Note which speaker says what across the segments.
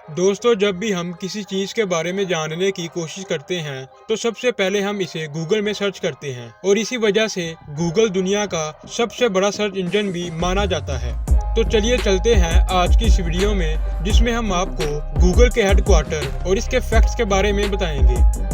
Speaker 1: दोस्तों, जब भी हम किसी चीज के बारे में जानने की कोशिश करते हैं तो सबसे पहले हम इसे गूगल में सर्च करते हैं और इसी वजह से गूगल दुनिया का सबसे बड़ा सर्च इंजन भी माना जाता है। तो चलिए चलते हैं आज की इस वीडियो में, जिसमें हम आपको गूगल के हेडक्वार्टर और इसके फैक्ट्स के बारे में बताएंगे।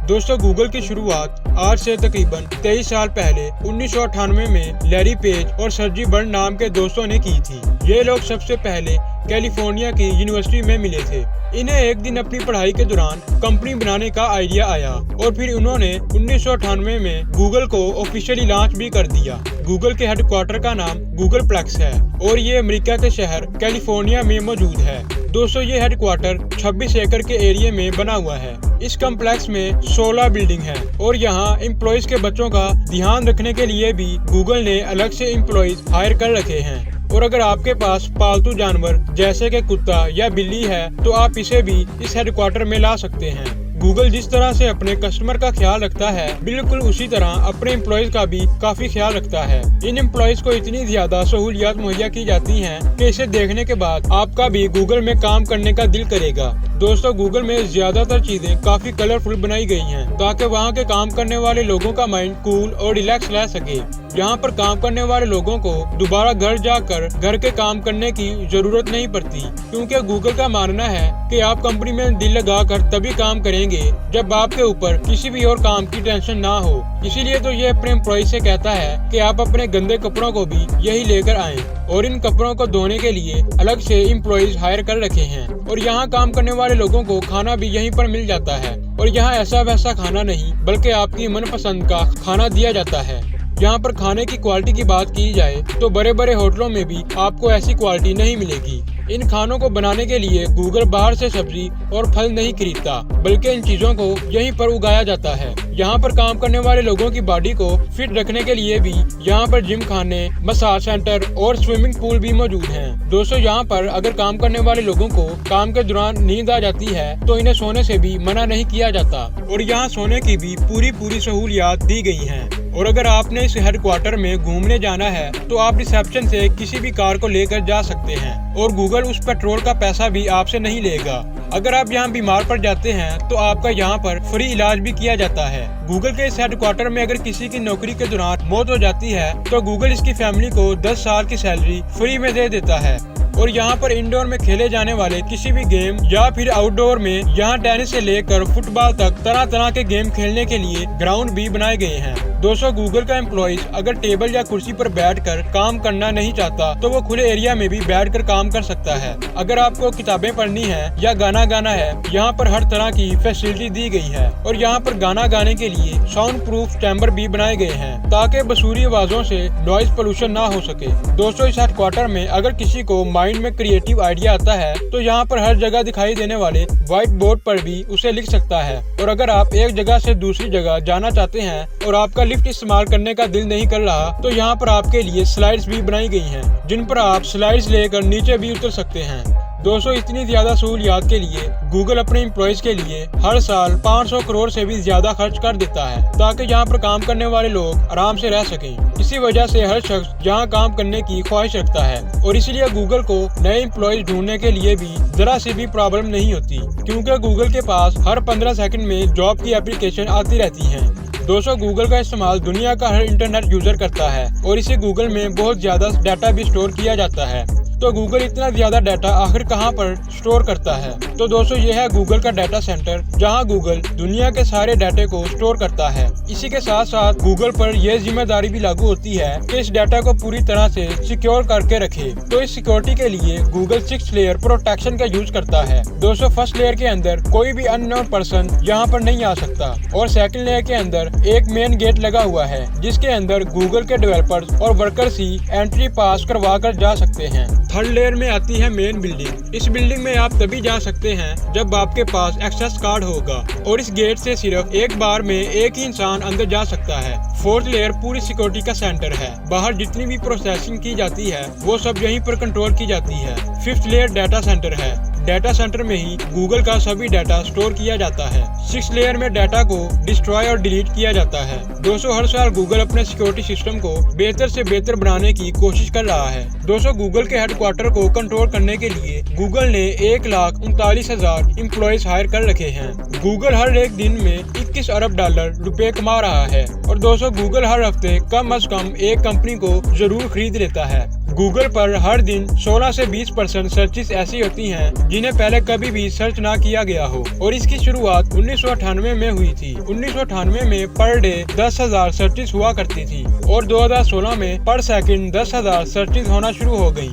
Speaker 1: दोस्तों, गूगल की शुरुआत आज से तकरीबन 23 साल पहले 1998 में लैरी पेज और सर्जी बर्न नाम के दोस्तों ने की थी। ये लोग सबसे पहले कैलिफोर्निया की यूनिवर्सिटी में मिले थे। इन्हें एक दिन अपनी पढ़ाई के दौरान कंपनी बनाने का आइडिया आया और फिर उन्होंने 1998 में गूगल को ऑफिशियली लॉन्च भी कर दिया। गूगल के हेडक्वार्टर का नाम गूगल प्लेक्स है और ये अमेरिका के शहर कैलिफोर्निया में मौजूद है। दोस्तों, ये हेडक्वार्टर 26 एकड़ के एरिया में बना हुआ है। इस कम्प्लेक्स में 16 बिल्डिंग है और यहाँ एम्प्लॉइज के बच्चों का ध्यान रखने के लिए भी गूगल ने अलग से एम्प्लॉइज हायर कर रखे हैं। और अगर आपके पास पालतू जानवर जैसे कि कुत्ता या बिल्ली है तो आप इसे भी इस हेडक्वार्टर में ला सकते हैं। गूगल जिस तरह से अपने कस्टमर का ख्याल रखता है, बिल्कुल उसी तरह अपने एम्प्लॉइज का भी काफी ख्याल रखता है। इन एम्प्लॉइज को इतनी ज्यादा सहूलियात मुहैया की जाती हैं कि इसे देखने के बाद आपका भी गूगल में काम करने का दिल करेगा। दोस्तों, गूगल में ज्यादातर चीजें काफी कलरफुल बनाई गई हैं ताकि वहाँ के काम करने वाले लोगों का माइंड कूल और रिलैक्स रह सके। यहाँ पर काम करने वाले लोगों को दोबारा घर जाकर घर के काम करने की जरूरत नहीं पड़ती, क्योंकि गूगल का मानना है कि आप कंपनी में दिल लगाकर तभी काम करेंगे जब आपके ऊपर किसी भी और काम की टेंशन ना हो। इसीलिए तो ये अपने एम्प्लॉय से कहता है कि आप अपने गंदे कपड़ों को भी यही लेकर आएं और इन कपड़ों को धोने के लिए अलग से एम्प्लॉइज हायर कर रखे हैं। और यहाँ काम करने वाले लोगों को खाना भी यहीं पर मिल जाता है और यहाँ ऐसा वैसा खाना नहीं बल्कि आपकी मनपसंद का खाना दिया जाता है। यहाँ पर खाने की क्वालिटी की बात की जाए तो बड़े बड़े होटलों में भी आपको ऐसी क्वालिटी नहीं मिलेगी। इन खानों को बनाने के लिए गूगल बाहर से सब्जी और फल नहीं खरीदता, बल्कि इन चीजों को यहीं पर उगाया जाता है। यहाँ पर काम करने वाले लोगों की बॉडी को फिट रखने के लिए भी यहाँ पर जिम खाने, मसाज सेंटर और स्विमिंग पूल भी मौजूद हैं। दोस्तों, यहाँ पर अगर काम करने वाले लोगों को काम के दौरान नींद आ जाती है तो इन्हें सोने से भी मना नहीं किया जाता और यहाँ सोने की भी पूरी सहूलियात दी गई हैं। और अगर आपने इस हेडक्वार्टर में घूमने जाना है तो आप रिसेप्शन से किसी भी कार को लेकर जा सकते हैं और गूगल उस पेट्रोल का पैसा भी आपसे नहीं लेगा। अगर आप यहाँ बीमार पड़ जाते हैं तो आपका यहाँ पर फ्री इलाज भी किया जाता है। गूगल के इस हेडक्वार्टर में अगर किसी की नौकरी के दौरान मौत हो जाती है तो गूगल इसकी फैमिली को 10 साल की सैलरी फ्री में दे देता है। और यहाँ पर इंडोर में खेले जाने वाले किसी भी गेम या फिर आउटडोर में यहाँ टेनिस से लेकर फुटबॉल तक तरह तरह के गेम खेलने के लिए ग्राउंड भी बनाए गए हैं। दोस्तों, गूगल का एम्प्लॉइज अगर टेबल या कुर्सी पर बैठकर काम करना नहीं चाहता तो वो खुले एरिया में भी बैठकर काम कर सकता है। अगर आपको किताबें पढ़नी है या गाना गाना है, यहाँ पर हर तरह की फैसिलिटी दी गई है और यहाँ पर गाना गाने के लिए साउंड प्रूफ चैम्बर भी बनाए गए हैं ताकि बसूरी आवाजों से नॉइज पोल्यूशन ना हो सके। दोस्तों, इस हेडक्वार्टर में अगर किसी को माइंड में क्रिएटिव आइडिया आता है तो यहाँ पर हर जगह दिखाई देने वाले व्हाइट बोर्ड पर भी उसे लिख सकता है। और अगर आप एक जगह से दूसरी जगह जाना चाहते हैं और आपका लिफ्ट इस्तेमाल करने का दिल नहीं कर रहा तो यहाँ पर आपके लिए स्लाइड्स भी बनाई गई हैं, जिन पर आप स्लाइड्स लेकर नीचे भी उतर सकते हैं। दोस्तों, इतनी ज्यादा सहूलियात के लिए गूगल अपने एम्प्लॉइज के लिए हर साल 500 करोड़ से भी ज्यादा खर्च कर देता है ताकि यहाँ पर काम करने वाले लोग आराम से रह सकें। इसी वजह से हर शख्स यहाँ काम करने की ख्वाहिश रखता है और इसीलिए गूगल को नए एम्प्लॉइज ढूंढने के लिए भी जरा सी भी प्रॉब्लम नहीं होती, क्योंकि गूगल के पास हर 15 सेकंड में जॉब की एप्लीकेशन आती रहती है। दोस्तों, गूगल का इस्तेमाल दुनिया का हर इंटरनेट यूजर करता है और इसे गूगल में बहुत ज्यादा डाटा भी स्टोर किया जाता है। तो गूगल इतना ज्यादा डाटा आखिर कहाँ पर स्टोर करता है? तो दोस्तों, ये है गूगल का डाटा सेंटर, जहाँ गूगल दुनिया के सारे डाटे को स्टोर करता है। इसी के साथ साथ गूगल पर यह जिम्मेदारी भी लागू होती है कि इस डाटा को पूरी तरह से सिक्योर करके रखे। तो इस सिक्योरिटी के लिए गूगल 6 लेयर प्रोटेक्शन का यूज करता है। दोस्तों, फर्स्ट लेयर के अंदर कोई भी अननोन पर्सन यहाँ पर नहीं आ सकता और सेकंड लेयर के अंदर एक मेन गेट लगा हुआ है जिसके अंदर गूगल के डेवलपर्स और वर्कर्स ही एंट्री पास करवा कर जा सकते हैं। थर्ड लेयर में आती है मेन बिल्डिंग। इस बिल्डिंग में आप तभी जा सकते हैं जब आपके पास एक्सेस कार्ड होगा और इस गेट से सिर्फ एक बार में एक ही इंसान अंदर जा सकता है। फोर्थ लेयर पूरी सिक्योरिटी का सेंटर है। बाहर जितनी भी प्रोसेसिंग की जाती है वो सब यहीं पर कंट्रोल की जाती है। फिफ्थ लेयर डाटा सेंटर है डाटा सेंटर में ही गूगल का सभी डाटा स्टोर किया जाता है। 6 लेयर में डाटा को डिस्ट्रॉय और डिलीट किया जाता है। दोस्तों, हर साल गूगल अपने सिक्योरिटी सिस्टम को बेहतर से बेहतर बनाने की कोशिश कर रहा है। दोस्तों, गूगल के हेडक्वार्टर को कंट्रोल करने के लिए गूगल ने 1,39,000 एम्प्लॉयज हायर कर रखे हैं। गूगल हर एक दिन में 21 अरब डॉलर रुपए कमा रहा है। और दोस्तों, गूगल हर हफ्ते कम से कम एक कंपनी को जरूर खरीद लेता है। गूगल पर हर दिन 16 से 20% सर्चेस ऐसी होती हैं जिन्हें पहले कभी भी सर्च ना किया गया हो। और इसकी शुरुआत 1998 में हुई थी। 1998 में पर डे 10,000 सर्चेस हुआ करती थी और 2016 में पर सेकंड 10,000 सर्चेस होना शुरू हो गई।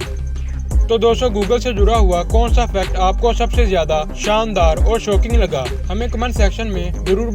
Speaker 1: तो दोस्तों, गूगल से जुड़ा हुआ कौन सा फैक्ट आपको सबसे ज्यादा शानदार और शॉकिंग लगा, हमें कमेंट सेक्शन में जरूर